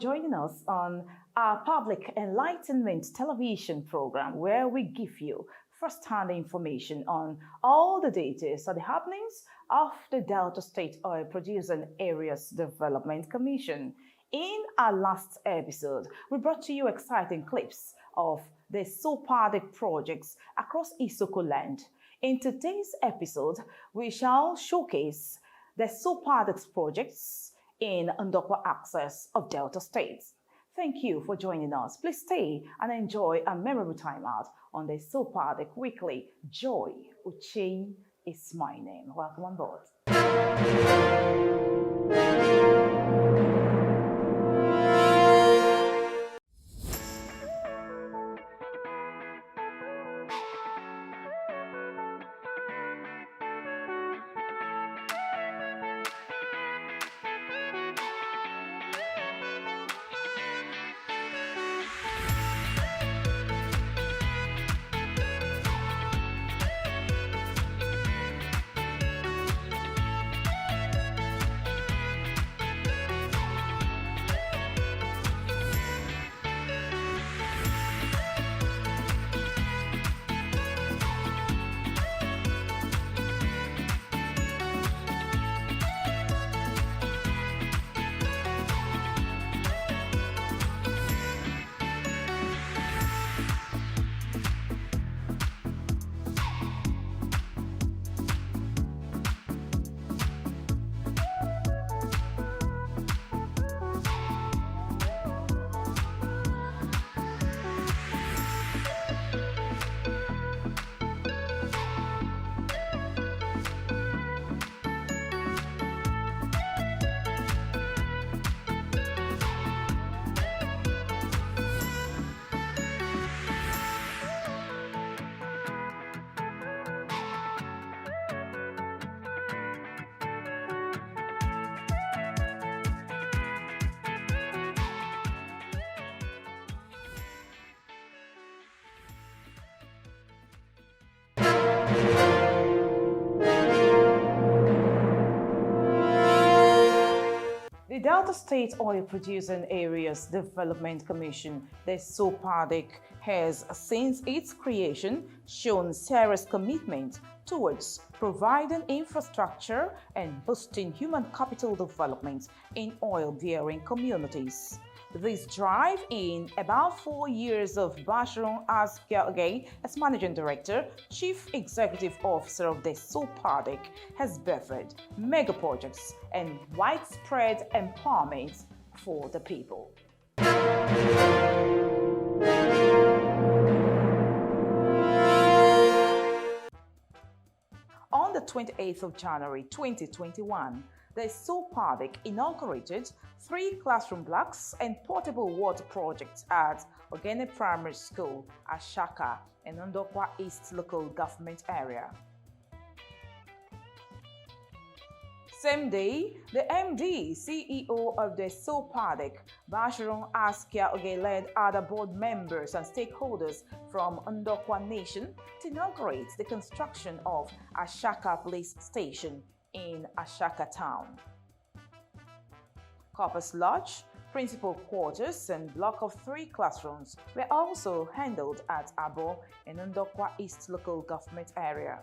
joining us on our public enlightenment television program where we give you first-hand information on all the details of the happenings of the Delta State Oil Producing Areas Development Commission. In our last episode, we brought to you exciting clips of the Desopadec projects across Isoko land. In today's episode, we shall showcase the Desopadec projects in Ndokwa access of Delta State. Thank you for joining us. Please stay and enjoy a memorable time out on the Desopadec Weekly. Joy Uche is my name. Welcome on board. The Delta State Oil Producing Areas Development Commission, the Desopadec, has since its creation shown serious commitment towards providing infrastructure and boosting human capital development in oil-bearing communities. This drive, in about 4 years of Basharon Askia as Managing Director, Chief Executive Officer of the Desopadec, has birthed mega projects and widespread empowerment for the people. On the 28th of January 2021, the Desopadec inaugurated 3 classroom blocks and portable water projects at Ogene Primary School, Ashaka, and Ndokwa East local government area. Same day, the MD, CEO of the Desopadec, Basharon Askia led other board members and stakeholders from Ndokwa Nation to inaugurate the construction of Ashaka Police Station in Ashaka Town. Corpus Lodge, principal quarters, and block of 3 classrooms were also handled at Abo and Ndokwa East local government area.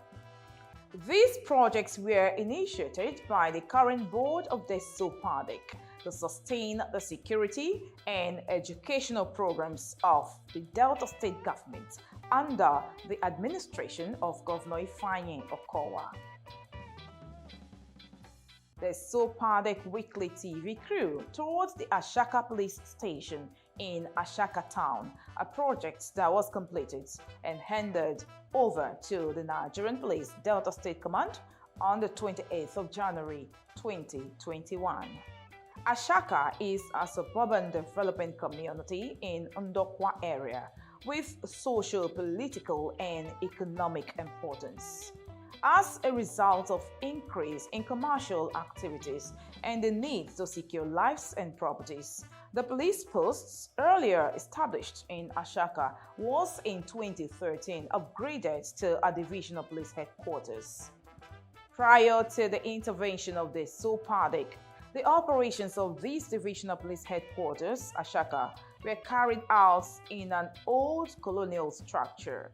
These projects were initiated by the current board of the Desopadec to sustain the security and educational programs of the Delta State government under the administration of Governor Ifeanyi Okowa. The Desopadec Weekly TV crew towards the Ashaka Police Station in Ashaka Town, a project that was completed and handed over to the Nigerian Police Delta State Command on the 28th of January 2021. Ashaka is a suburban development community in Ndokwa area with social, political, and economic importance. As a result of increase in commercial activities and the need to secure lives and properties, the police posts earlier established in Ashaka was in 2013 upgraded to a divisional police headquarters. Prior to the intervention of the Desopadec, The operations of this divisional police headquarters, Ashaka, were carried out in an old colonial structure.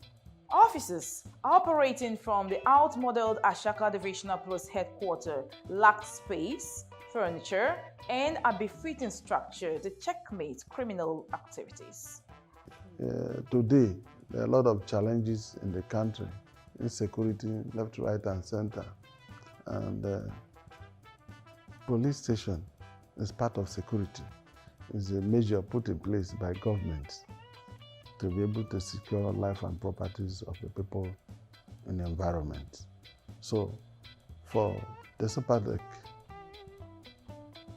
Officers operating from the outmodeled Ashaka Divisional Police Headquarters lacked space, furniture, and a befitting structure to checkmate criminal activities. Today, there are a lot of challenges in the country, insecurity, left, right, and center. And police station is part of security. It's a measure put in place by government to be able to secure life and properties of the people in the environment. So, for Desopadec,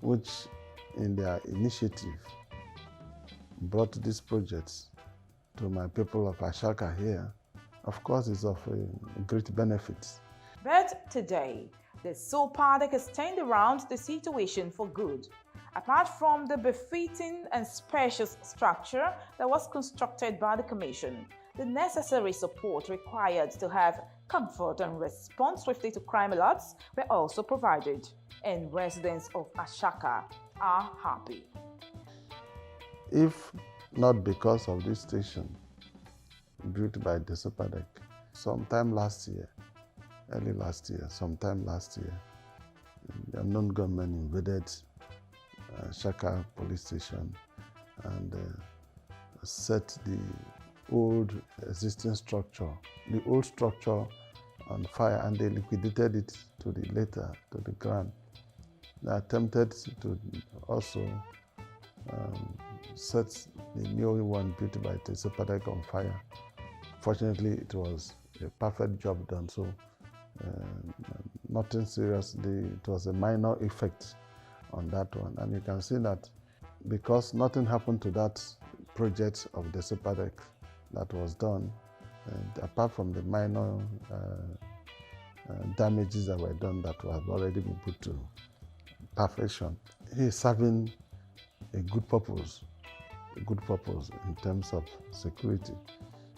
which in their initiative brought these projects to my people of Ashaka here, of course, it's of a great benefit. But today, the Desopadec has turned around the situation for good. Apart from the befitting and spacious structure that was constructed by the Commission, the necessary support required to have comfort and respond swiftly to crime alerts were also provided, and residents of Ashaka are happy. If not because of this station built by Desopadec, sometime last year, the unknown gunmen invaded Shaka police station and set the old existing structure, on fire, and they liquidated it to the ground. They attempted to also set the new one built by Desopadec on fire. Fortunately, it was a perfect job done, so nothing serious. It was a minor effect on that one, and you can see that because nothing happened to that project of Desopadec that was done, apart from the minor damages that were done that have already been put to perfection. He is serving a good purpose in terms of security.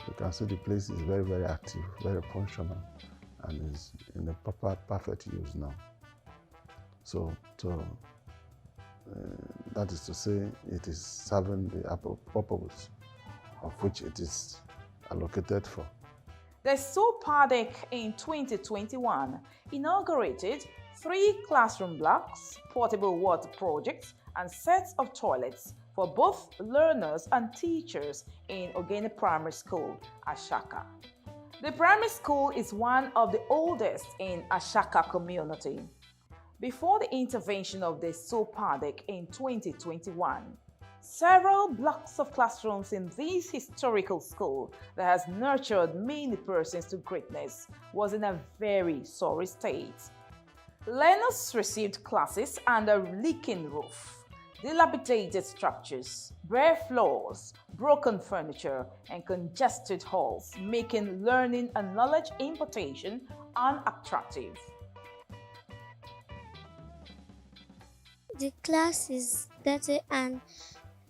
You can see the place is very, very active, very functional, and is in the perfect use now. So that is to say, it is serving the purpose of which it is allocated for. The Desopadec in 2021 inaugurated 3 classroom blocks, portable water projects, and sets of toilets for both learners and teachers in Ogene Primary School, Ashaka. The primary school is one of the oldest in Ashaka community. Before the intervention of the Desopadec in 2021, several blocks of classrooms in this historical school that has nurtured many persons to greatness was in a very sorry state. Learners received classes under leaking roof, dilapidated structures, bare floors, broken furniture, and congested halls, making learning and knowledge impartation unattractive. The class is dirty, and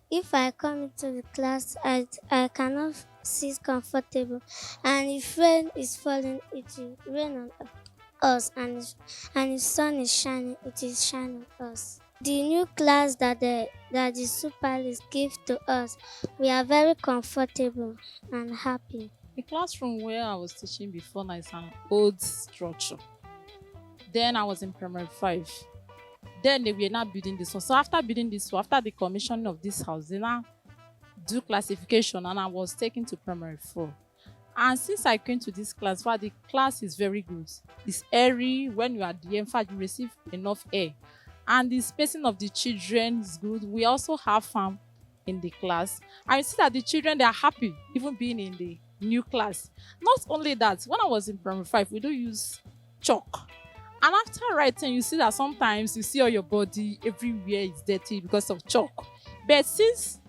if I come into the class, I cannot sit comfortable. And if rain is falling, it will rain on us, and if sun is shining, it is shining on us. The new class that the Superlist give to us, we are very comfortable and happy. The classroom where I was teaching before now is an old structure. Then I was in primary 5. Then they were not building this one. So after building this one, after the commissioning of this house, they now do classification, and I was taken to primary 4. And since I came to this class, the class is very good. It's airy. When you are there, in fact, you receive enough air. And the spacing of the children is good. We also have farm in the class. I see that the children, they are happy even being in the new class. Not only that, when I was in primary 5, we do use chalk. And after writing, you see that sometimes you see all your body, everywhere is dirty because of chalk. But since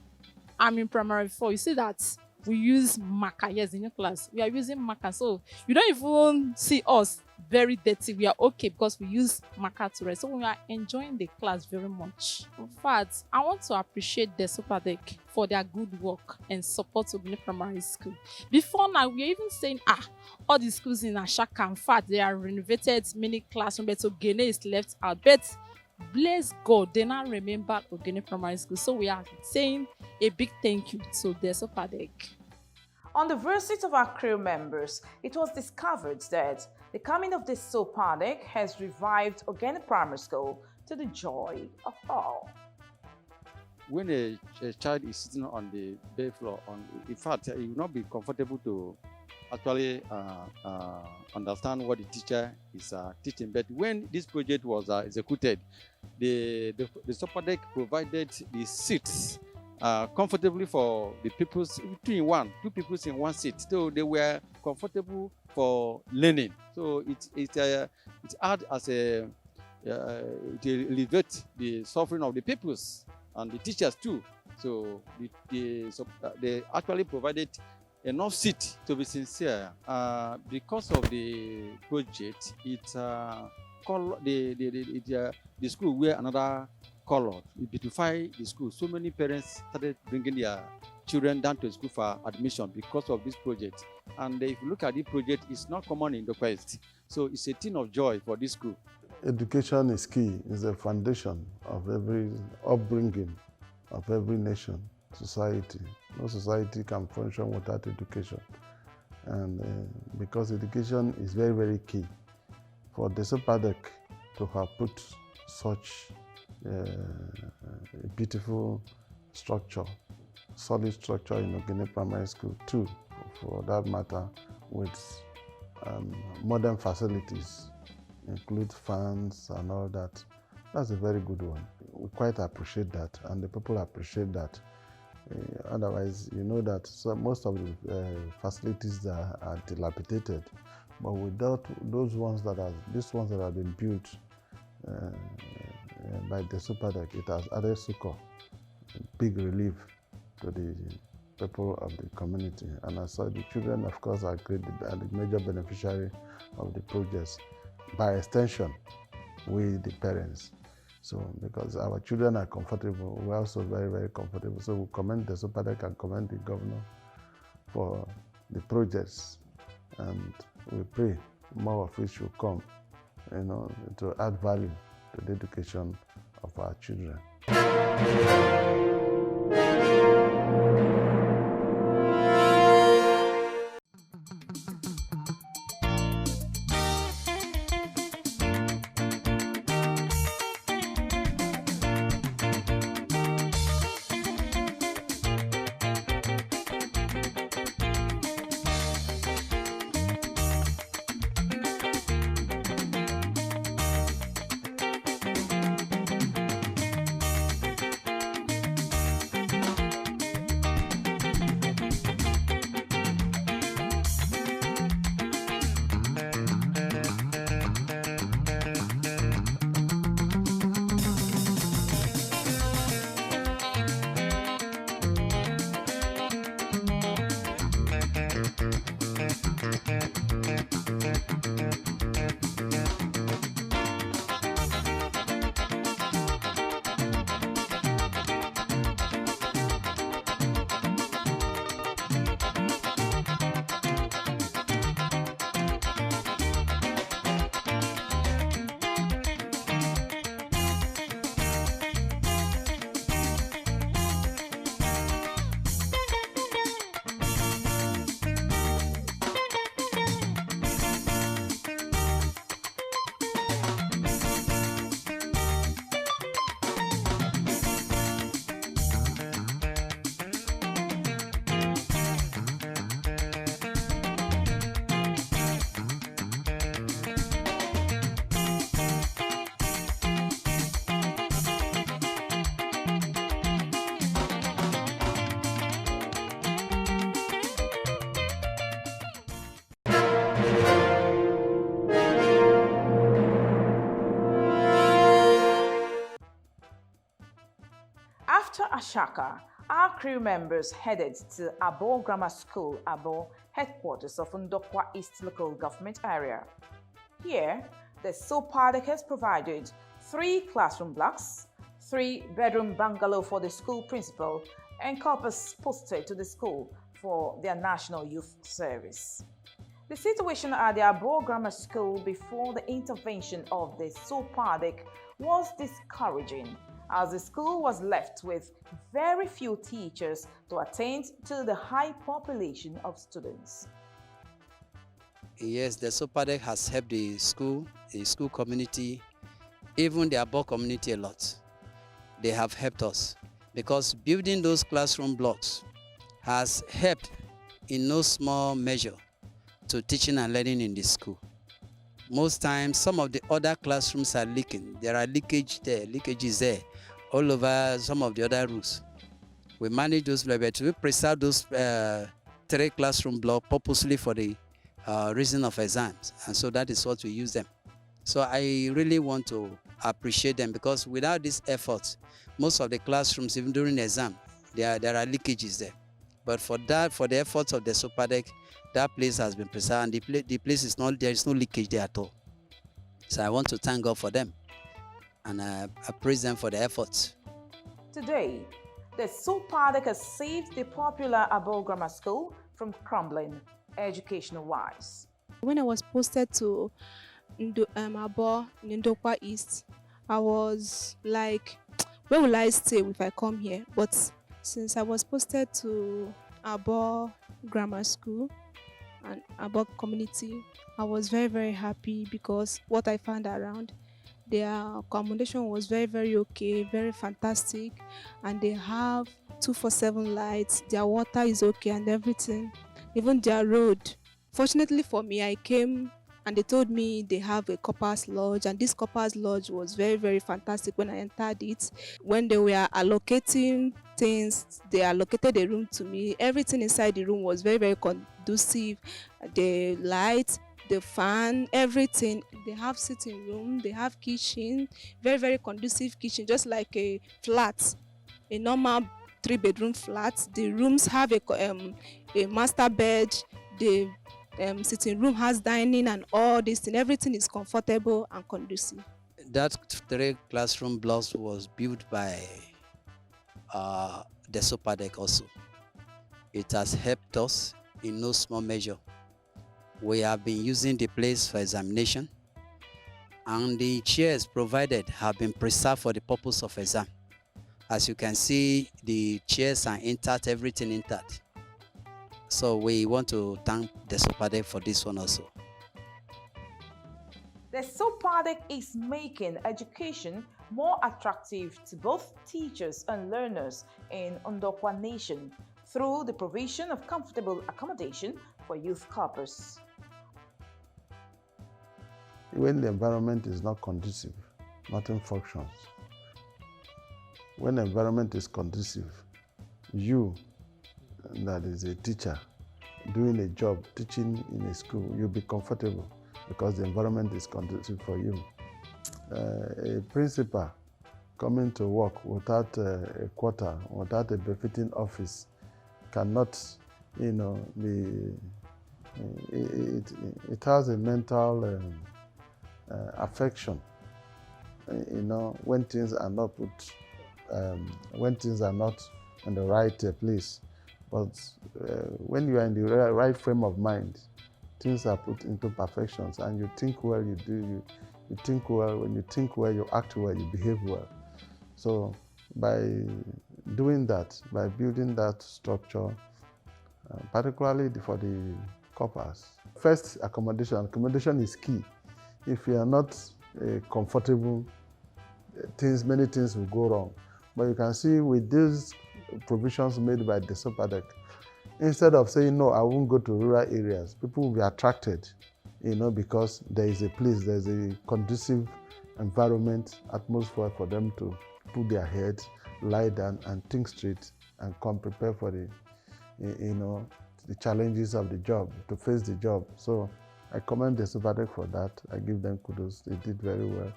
I'm in primary 4, you see that we use marker. Yes, in your class, we are using marker. So you don't even see us very dirty. We are okay because we use marker to write. So we are enjoying the class very much. In fact, I want to appreciate the Desopadec for their good work and support to the primary school. Before now, we are even saying, all the schools in Ashaka, in fact, they are renovated many classrooms, but Ogene is left out. But Bless God, they now remember Ogene Primary School. So we are saying a big thank you to Desopadec. On the visit of our crew members, it was discovered that the coming of Desopadec has revived Ogene Primary School to the joy of all. When a child is sitting on the bed floor, in fact, it will not be comfortable to actually understand what the teacher is teaching. But when this project was executed, the Desopadec provided the seats comfortably for the pupils, two people in one seat. So they were comfortable for learning. So it acted as to alleviate the suffering of the pupils and the teachers too. So they actually provided enough seat to be sincere. Because of the project, the school wear another color. It beautified the school. So many parents started bringing their children down to school for admission because of this project. And if you look at the project, it's not common in Ndokwa East. So it's a thing of joy for this school. Education is key, is the foundation of every upbringing of every nation, society. No society can function without education. And because education is very, very key, for Desopadec to have put such a beautiful structure, solid structure in Ogene Primary School too, for that matter, with modern facilities, include fans and all that. That's a very good one. We quite appreciate that, and the people appreciate that. Otherwise, you know that most of the facilities are dilapidated, but without these ones that have been built by Desopadec, it has added succor, big relief to the people of the community. And I saw the children, of course, are the major beneficiary of the projects. By extension, we, the parents. So, because our children are comfortable, we're also very, very comfortable. So we commend Desopadec and commend the governor for the projects. And we pray more of it should come, to add value to the education of our children. After Ashaka, our crew members headed to Abo Grammar School, Abo, headquarters of Ndokwa East Local Government Area. Here, the Desopadec has provided 3 classroom blocks, 3-bedroom bungalow for the school principal, and corpus posted to the school for their National Youth Service. The situation at the Abo Grammar School before the intervention of the Desopadec was discouraging, as the school was left with very few teachers to attend to the high population of students. Yes, the Desopadec has helped the school community, even the Abo community a lot. They have helped us because building those classroom blocks has helped in no small measure to teaching and learning in the school. Most times, some of the other classrooms are leaking. There are leakages there, all over some of the other rooms. We manage those, but we preserve those 3 classroom blocks purposely for the reason of exams, and so that is what we use them. So I really want to appreciate them, because without this effort, most of the classrooms, even during the exam, there are leakages there. But for the efforts of the Desopadec, that place has been preserved, and the place is not, there is no leakage there at all. So I want to thank God for them, and I praise them for the efforts. Today, the Desopadec has saved the popular Abo Grammar School from crumbling, educational-wise. When I was posted to Abo in Ndokwa East, I was like, where will I stay if I come here? But since I was posted to Abo Grammar School and Abo community, I was very, very happy, because what I found around, their accommodation was very, very okay, very fantastic, and they have 24/7 lights, their water is okay and everything, even their road. Fortunately for me, I came and they told me they have a corpers lodge, and this corpers lodge was very, very fantastic when I entered it. When they were allocating things, they allocated a room to me. Everything inside the room was very, very conducive. The lights, the fan, everything. They have sitting room, they have kitchen, very, very conducive kitchen, just like a flat, a normal 3-bedroom flat. The rooms have a master bed, the sitting room has dining and all this thing. Everything is comfortable and conducive. That 3 classroom blocks was built by Desopadec also. It has helped us in no small measure. We have been using the place for examination, and the chairs provided have been preserved for the purpose of exam. As you can see, the chairs are intact, everything intact. So we want to thank Desopadec for this one also. The Desopadec is making education more attractive to both teachers and learners in Ndokwa Nation through the provision of comfortable accommodation for youth corpus. When the environment is not conducive, nothing functions. When the environment is conducive, you, that is a teacher, doing a job, teaching in a school, you'll be comfortable because the environment is conducive for you. A principal coming to work without a quarter, without a befitting office, cannot, be. It has a mental affection. When things are not put, when things are not in the right place. But when you are in the right frame of mind, things are put into perfections, and you think well, you do. You think well. When you think well, you act well, you behave well. So by doing that, by building that structure, particularly for the corpers, first accommodation is key. If you are not comfortable, many things will go wrong. But you can see with these provisions made by Desopadec, instead of saying, no, I won't go to rural areas, people will be attracted, because there is a place, there's a conducive environment, atmosphere for them to put their heads, lie down and think straight and come prepared for the challenges of the job, to face the job. So I commend Desopadec for that. I give them kudos. They did very well,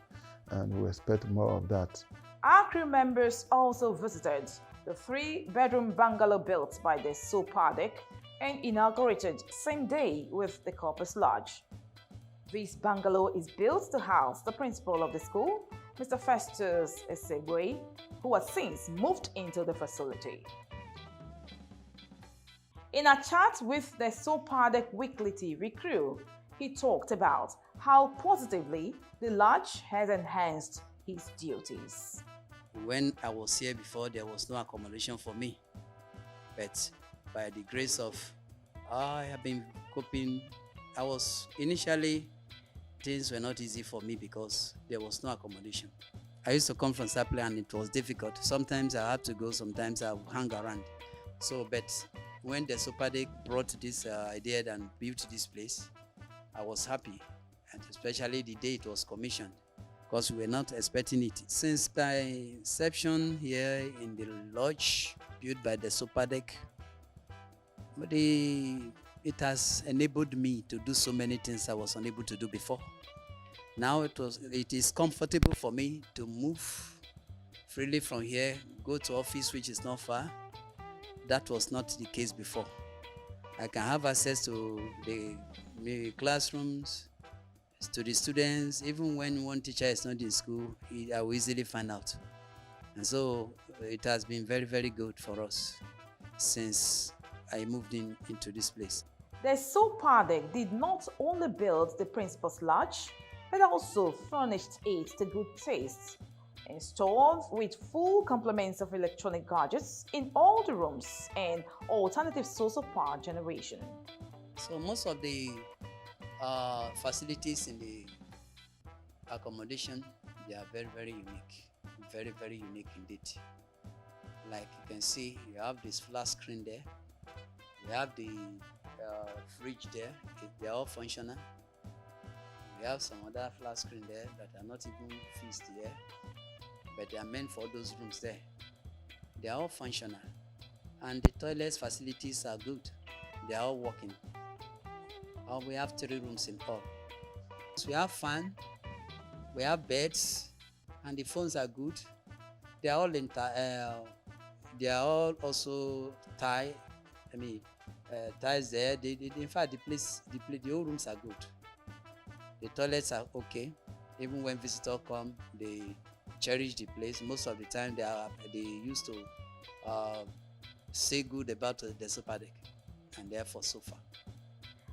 and we expect more of that. Our crew members also visited the 3-bedroom bungalow built by the Desopadec and inaugurated same day with the Corpus Lodge. This bungalow is built to house the principal of the school, Mr. Festus Esegwe, who has since moved into the facility. In a chat with the Desopadec Weekly TV crew, he talked about how positively the lodge has enhanced his duties. When I was here before, there was no accommodation for me. But by the grace of, I have been coping. Initially, things were not easy for me because there was no accommodation. I used to come from Saple and it was difficult. Sometimes I had to go, sometimes I would hang around. But when Desopadec brought this idea and built this place, I was happy, and especially the day it was commissioned, because we were not expecting it. Since my inception here in the lodge built by Desopadec, it has enabled me to do so many things I was unable to do before. Now it is comfortable for me to move freely from here, go to office which is not far. That was not the case before. I can have access to the classrooms, to the students. Even when one teacher is not in school, I will easily find out. And so it has been very, very good for us since I moved into this place. Desopadec did not only build the principal's lodge, but also furnished it to good taste, installed with full complements of electronic gadgets in all the rooms and alternative source of power generation. So most of the facilities in the accommodation, they are very, very unique. Very, very unique indeed. Like you can see, you have this flat screen there. We have the fridge there. They are all functional. We have some other flat screen there that are not even fixed here, but they are meant for those rooms there. They are all functional. And the toilets facilities are good. They are all working. We have 3 rooms in all. So we have fan, we have beds, and the phones are good. They are all also tiles there. In fact, the whole rooms are good. The toilets are okay. Even when visitors come, they cherish the place. Most of the time, they used to say good about the Desopadec, and therefore so far.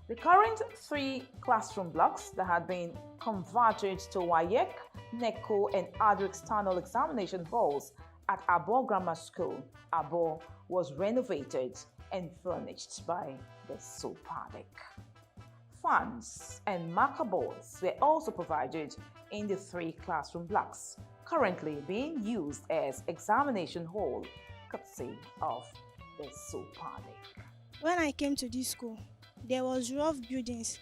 The current 3 classroom blocks that had been converted to WAEC, NECO, and other external examination halls at Abo Grammar School, Abo, was renovated and furnished by Desopadec. Fans and marker boards were also provided in the 3 classroom blocks, currently being used as examination hall, courtesy of Desopadec. When I came to this school, there was rough buildings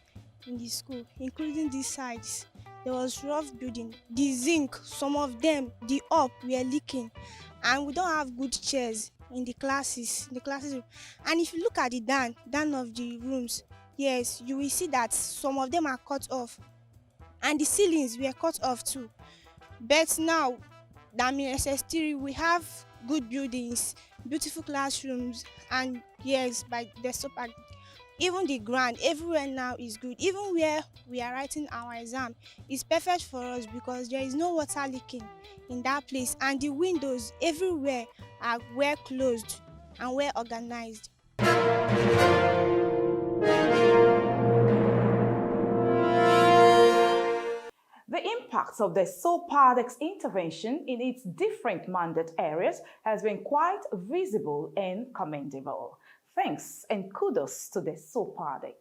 in the school, including these sides. There was rough building. The zinc, some of them, the up were leaking, and we don't have good chairs in the classes. And if you look at the down of the rooms, yes, you will see that some of them are cut off, and the ceilings were cut off too. But now, in SS3, we have good buildings, beautiful classrooms, and yes, by the Desopadec. Even the ground everywhere now is good. Even where we are writing our exam is perfect for us because there is no water leaking in that place, and the windows everywhere are well closed and well organized. The impact of the Desopadec's intervention in its different mandate areas has been quite visible and commendable. Thanks and kudos to the Desopadec.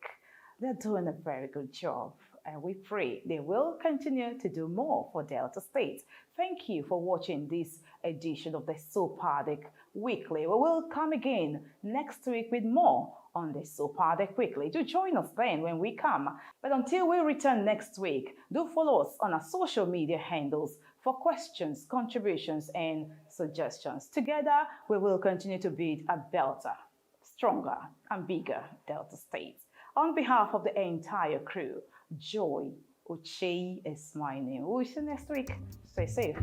They're doing a very good job, and we pray they will continue to do more for Delta State. Thank you for watching this edition of the Desopadec Weekly. We will come again next week with more on the Desopadec Weekly. Do join us then when we come. But until we return next week, do follow us on our social media handles for questions, contributions, and suggestions. Together, we will continue to build a better, stronger, and bigger Delta State. On behalf of the entire crew, Joy Uche is my name. We'll see you next week. Stay safe.